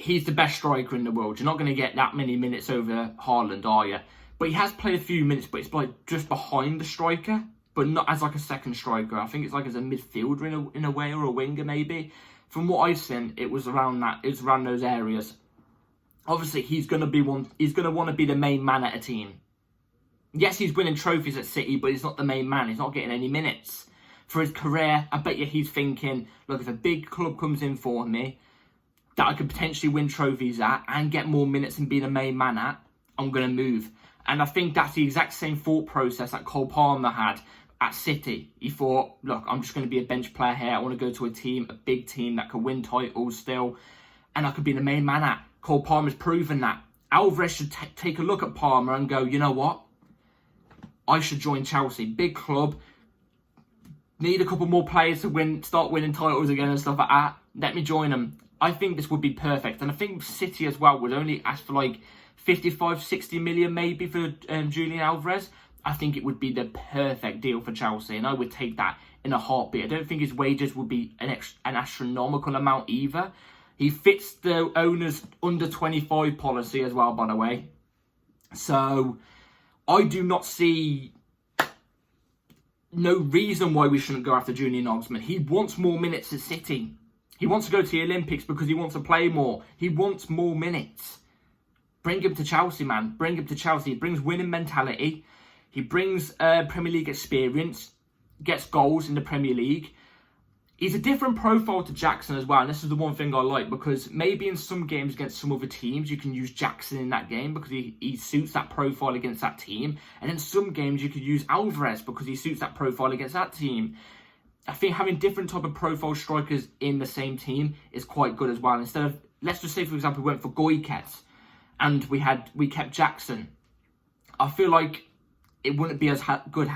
he's the best striker in the world. You're not going to get that many minutes over Haaland, are you? But he has played a few minutes, but it's like just behind the striker, but not as like a second striker. I think it's like as a midfielder in a way, or a winger maybe. From what I've seen, it was around that. It's around those areas. Obviously, he's going to be one. He's going to want to be the main man at a team. Yes, he's winning trophies at City, but he's not the main man. He's not getting any minutes. For his career, I bet you he's thinking, look, if a big club comes in for me that I could potentially win trophies at and get more minutes and be the main man at, I'm going to move. And I think that's the exact same thought process that Cole Palmer had at City. He thought, look, I'm just going to be a bench player here. I want to go to a team, a big team that could win titles still, and I could be the main man at. Cole Palmer's proven that. Alvarez should take a look at Palmer and go, you know what? I should join Chelsea. Big club. Need a couple more players to start winning titles again and stuff like that. Let me join them. I think this would be perfect. And I think City as well would only ask for like 55, 60 million maybe for Julian Alvarez. I think it would be the perfect deal for Chelsea. And I would take that in a heartbeat. I don't think his wages would be an astronomical amount either. He fits the owner's under 25 policy as well, by the way. So I do not see no reason why we shouldn't go after Julian Alvarez. He wants more minutes at City. He wants to go to the Olympics because he wants to play more. He wants more minutes. Bring him to Chelsea, man. Bring him to Chelsea. He brings winning mentality. He brings Premier League experience. Gets goals in the Premier League. He's a different profile to Jackson as well. And this is the one thing I like, because maybe in some games against some other teams, you can use Jackson in that game because he suits that profile against that team. And in some games, you could use Alvarez because he suits that profile against that team. I think having different type of profile strikers in the same team is quite good as well. Instead of, let's just say, for example, we went for Goiket and we kept Jackson. I feel like it wouldn't be as good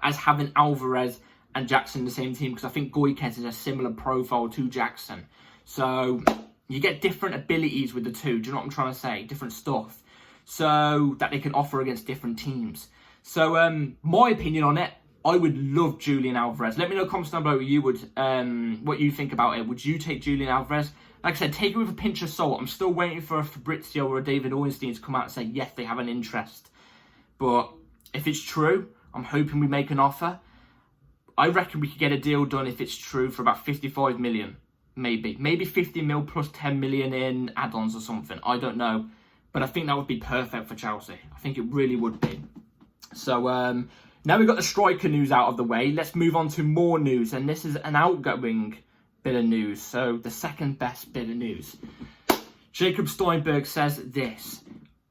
as having Alvarez and Jackson in the same team, because I think Goiket is a similar profile to Jackson. So you get different abilities with the two. Do you know what I'm trying to say? Different stuff. So that they can offer against different teams. So my opinion on it, I would love Julian Alvarez. Let me know in the comments down below what you think about it. Would you take Julian Alvarez? Like I said, take it with a pinch of salt. I'm still waiting for a Fabrizio or a David Ornstein to come out and say, yes, they have an interest. But if it's true, I'm hoping we make an offer. I reckon we could get a deal done if it's true for about 55 million. Maybe 50 mil plus 10 million in add-ons or something. I don't know. But I think that would be perfect for Chelsea. I think it really would be. So now we've got the striker news out of the way. Let's move on to more news. And this is an outgoing bit of news. So the second best bit of news. Jacob Steinberg says this.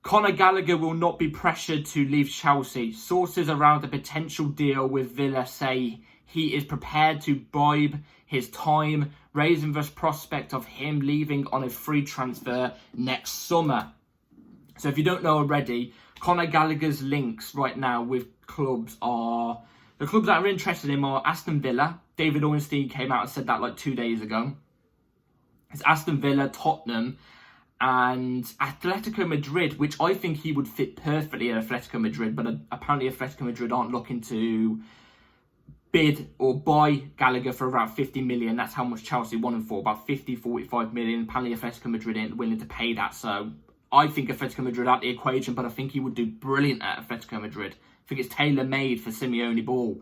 Conor Gallagher will not be pressured to leave Chelsea. Sources around a potential deal with Villa say he is prepared to bribe his time, raising the prospect of him leaving on a free transfer next summer. So if you don't know already, Conor Gallagher's links right now with clubs are... The clubs that are interested in him are Aston Villa. David Ornstein came out and said that like 2 days ago. It's Aston Villa, Tottenham, and Atletico Madrid, which I think he would fit perfectly at Atletico Madrid, but apparently Atletico Madrid aren't looking to bid or buy Gallagher for around 50 million. That's how much Chelsea want him for, about 50, 45 million. Apparently Atletico Madrid ain't willing to pay that, so I think Atletico Madrid out the equation, but I think he would do brilliant at Atletico Madrid. I think it's tailor-made for Simeone ball.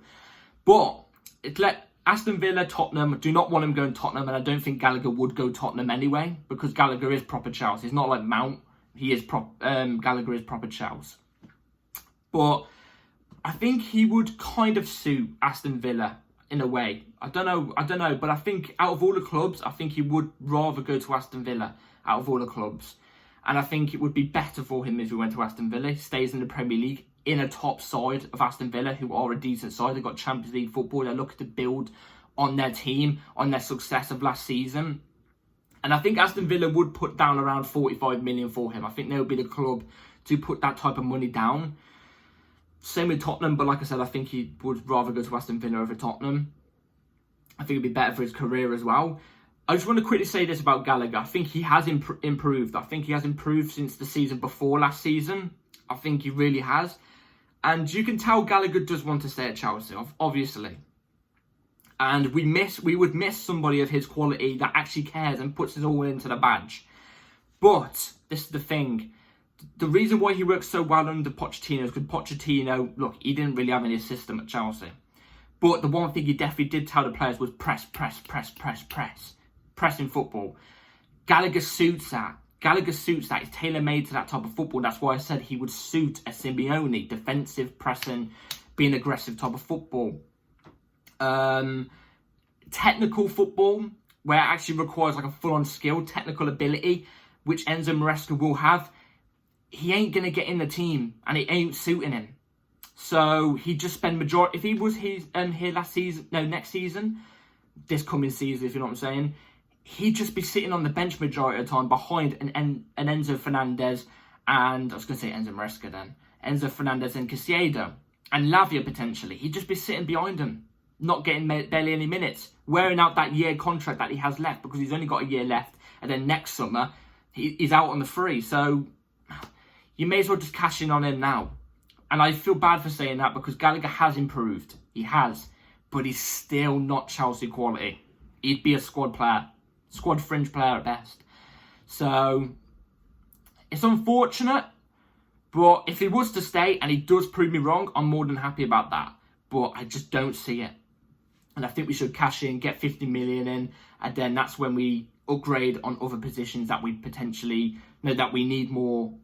But Aston Villa, Tottenham, do not want him going Tottenham, and I don't think Gallagher would go Tottenham anyway, because Gallagher is proper Chelsea. He's not like Mount. Gallagher is proper Chelsea. But I think he would kind of suit Aston Villa in a way. I don't know, but I think out of all the clubs, I think he would rather go to Aston Villa out of all the clubs. And I think it would be better for him if he went to Aston Villa. He stays in the Premier League, in a top side of Aston Villa, who are a decent side. They've got Champions League football. They're looking to build on their team, on their success of last season. And I think Aston Villa would put down around 45 million for him. I think they would be the club to put that type of money down. Same with Tottenham, but like I said, I think he would rather go to Aston Villa over Tottenham. I think it'd be better for his career as well. I just want to quickly say this about Gallagher. I think he has improved. I think he has improved since the season before last season. I think he really has. And you can tell Gallagher does want to stay at Chelsea, obviously. And we would miss somebody of his quality that actually cares and puts his all into the badge. But this is the thing. The reason why he works so well under Pochettino is because Pochettino, look, he didn't really have any system at Chelsea. But the one thing he definitely did tell the players was press. Pressing football. Gallagher suits that. He's tailor-made to that type of football. That's why I said he would suit a Simeone. Defensive, pressing, being aggressive type of football. Technical football, where it actually requires like a full-on skill, technical ability, which Enzo Maresca will have. He ain't going to get in the team, and it ain't suiting him. So he just spend majority. If he was here next season, this coming season, if you know what I'm saying, he'd just be sitting on the bench majority of the time behind an Enzo Fernandez and I was going to say Enzo Maresca then, Enzo Fernandez and Caicedo and Lavia potentially. He'd just be sitting behind him, not getting barely any minutes, wearing out that year contract that he has left because he's only got a year left, and then next summer he's out on the free. So you may as well just cash in on him now. And I feel bad for saying that because Gallagher has improved. He has. But he's still not Chelsea quality. He'd be a squad player. Squad fringe player at best. So, it's unfortunate. But if he was to stay and he does prove me wrong, I'm more than happy about that. But I just don't see it. And I think we should cash in, get 50 million in. And then that's when we upgrade on other positions that we potentially know that we need more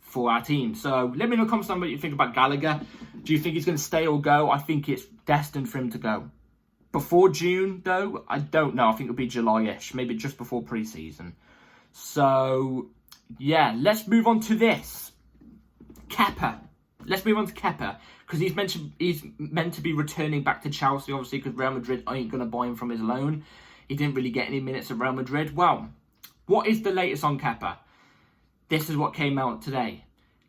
for our team. So let me know in the comments down what you think about Gallagher. Do you think he's going to stay or go? I think it's destined for him to go. Before June, though, I don't know. I think it'll be July-ish, maybe just before pre-season. So, yeah, let's move on to this. Kepa. Let's move on to Kepa, because he's meant to be returning back to Chelsea, obviously, because Real Madrid ain't going to buy him from his loan. He didn't really get any minutes at Real Madrid. Well, what is the latest on Kepa? This is what came out today.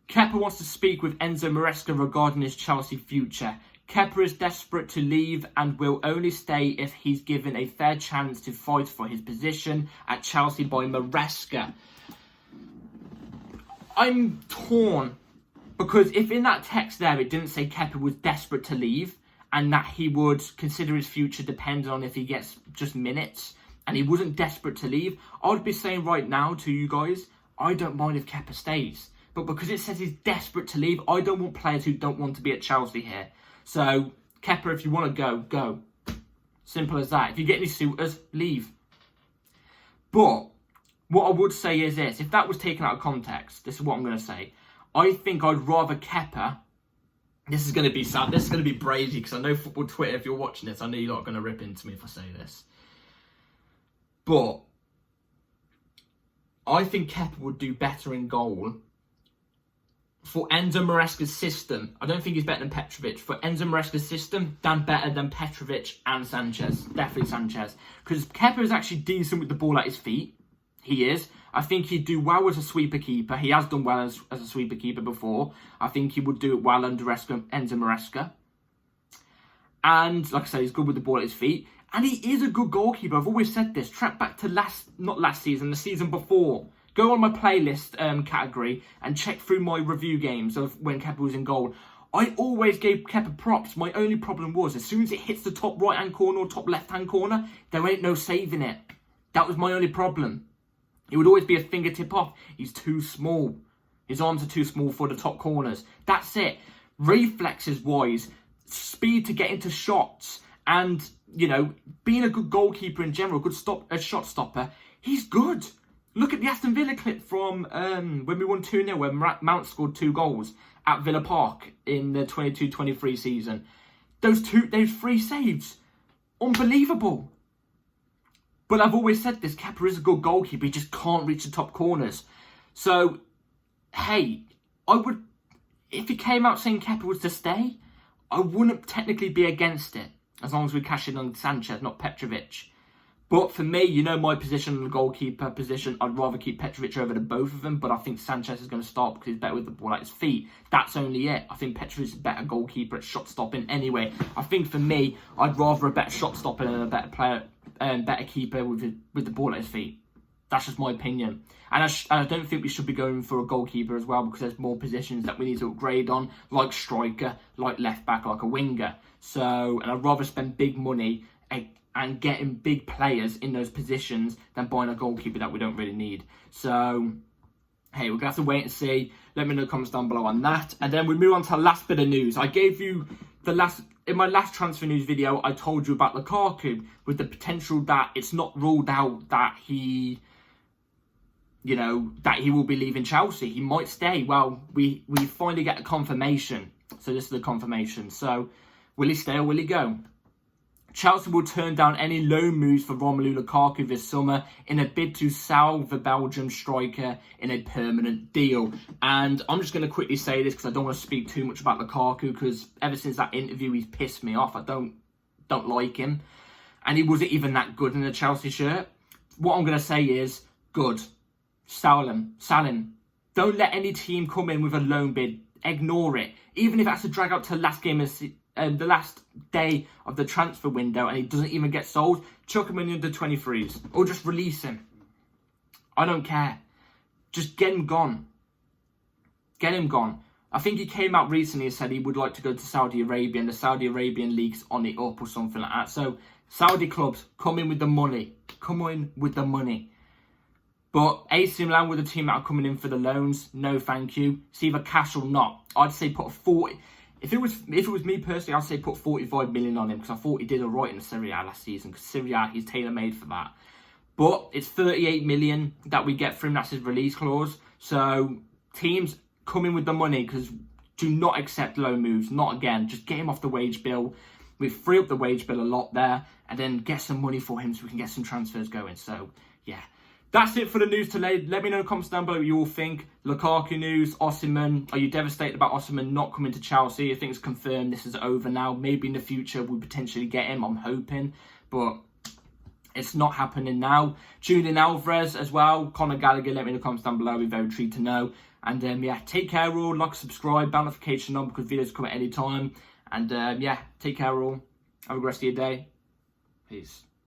Kepa wants to speak with Enzo Maresca regarding his Chelsea future. Kepa is desperate to leave and will only stay if he's given a fair chance to fight for his position at Chelsea by Maresca. I'm torn, because if in that text there it didn't say Kepa was desperate to leave and that he would consider his future depending on if he gets just minutes, and he wasn't desperate to leave, I would be saying right now to you guys, I don't mind if Kepa stays. But because it says he's desperate to leave, I don't want players who don't want to be at Chelsea here. So, Kepa, if you want to go, go. Simple as that. If you get any suitors, leave. But, what I would say is this. If that was taken out of context, this is what I'm going to say. I think I'd rather Kepa... This is going to be sad. This is going to be brazy, because I know Football Twitter, if you're watching this, I know you're not going to rip into me if I say this. But... I think Kepa would do better in goal for Enzo Maresca's system. I don't think he's better than Petrovic. For Enzo Maresca's system, better than Petrovic and Sanchez. Definitely Sanchez. Because Kepa is actually decent with the ball at his feet. He is. I think he'd do well as a sweeper keeper. He has done well as a sweeper keeper before. I think he would do it well under Enzo Maresca. And, like I said, he's good with the ball at his feet. And he is a good goalkeeper. I've always said this. Track back to not last season, the season before. Go on my playlist category and check through my review games of when Kepa was in goal. I always gave Kepa props. My only problem was, as soon as it hits the top right-hand corner or top left-hand corner, there ain't no saving it. That was my only problem. It would always be a fingertip off. He's too small. His arms are too small for the top corners. That's it. Reflexes-wise, speed to get into shots, and, you know, being a good goalkeeper in general, a shot stopper, he's good. Look at the Aston Villa clip from when we won 2-0, when Mount scored 2 goals at Villa Park in the 22-23 season. Those 3 saves, unbelievable. But I've always said this, Kepa is a good goalkeeper, he just can't reach the top corners. So, hey, if he came out saying Kepa was to stay, I wouldn't technically be against it, as long as we cash in on Sanchez, not Petrovic. But for me, you know my position on the goalkeeper position, I'd rather keep Petrovic over than both of them, but I think Sanchez is going to start because he's better with the ball at his feet. That's only it. I think Petrovic is a better goalkeeper at shot stopping anyway. I think for me, I'd rather a better shot stopper than a better player, better keeper with the ball at his feet. That's just my opinion. And I don't think we should be going for a goalkeeper as well, because there's more positions that we need to upgrade on, like striker, like left back, like a winger. So, and I'd rather spend big money and getting big players in those positions than buying a goalkeeper that we don't really need. So, hey, we're going to have to wait and see. Let me know in the comments down below on that. And then we move on to the last bit of news. I gave you in my last transfer news video, I told you about Lukaku, with the potential that it's not ruled out that he will be leaving Chelsea. He might stay. Well, we finally get a confirmation. So this is the confirmation. So will he stay or will he go? Chelsea will turn down any loan moves for Romelu Lukaku this summer in a bid to sell the Belgium striker in a permanent deal. And I'm just going to quickly say this because I don't want to speak too much about Lukaku, because ever since that interview, he's pissed me off. I don't like him. And he wasn't even that good in a Chelsea shirt. What I'm going to say is, good. Sell him. Don't let any team come in with a loan bid. Ignore it. Even if it has to drag out to the last game of the last day of the transfer window and he doesn't even get sold, chuck him in the under-23s or just release him. I don't care. Just get him gone. Get him gone. I think he came out recently and said he would like to go to Saudi Arabia, and the Saudi Arabian league's on the up or something like that. So Saudi clubs, come in with the money. Come in with the money. But AC Milan were the team that are coming in for the loans. No, thank you. It's either cash or not. I'd say put a 40. If it was me personally, I'd say put 45 million on him, because I thought he did alright in the Serie A last season. Because Serie A, he's tailor-made for that. But it's 38 million that we get for him. That's his release clause. So teams come in with the money, because do not accept loan moves. Not again. Just get him off the wage bill. We free up the wage bill a lot there, and then get some money for him so we can get some transfers going. So yeah. That's it for the news today. Let me know in the comments down below what you all think. Lukaku news, Osimhen. Are you devastated about Osimhen not coming to Chelsea? I think it's confirmed this is over now. Maybe in the future we'll potentially get him. I'm hoping. But it's not happening now. Julian Alvarez as well. Conor Gallagher. Let me know in the comments down below. I'd be very intrigued to know. And yeah, take care all. Like, subscribe, bell notification on, because videos come at any time. And yeah, take care all. Have a good rest of your day. Peace.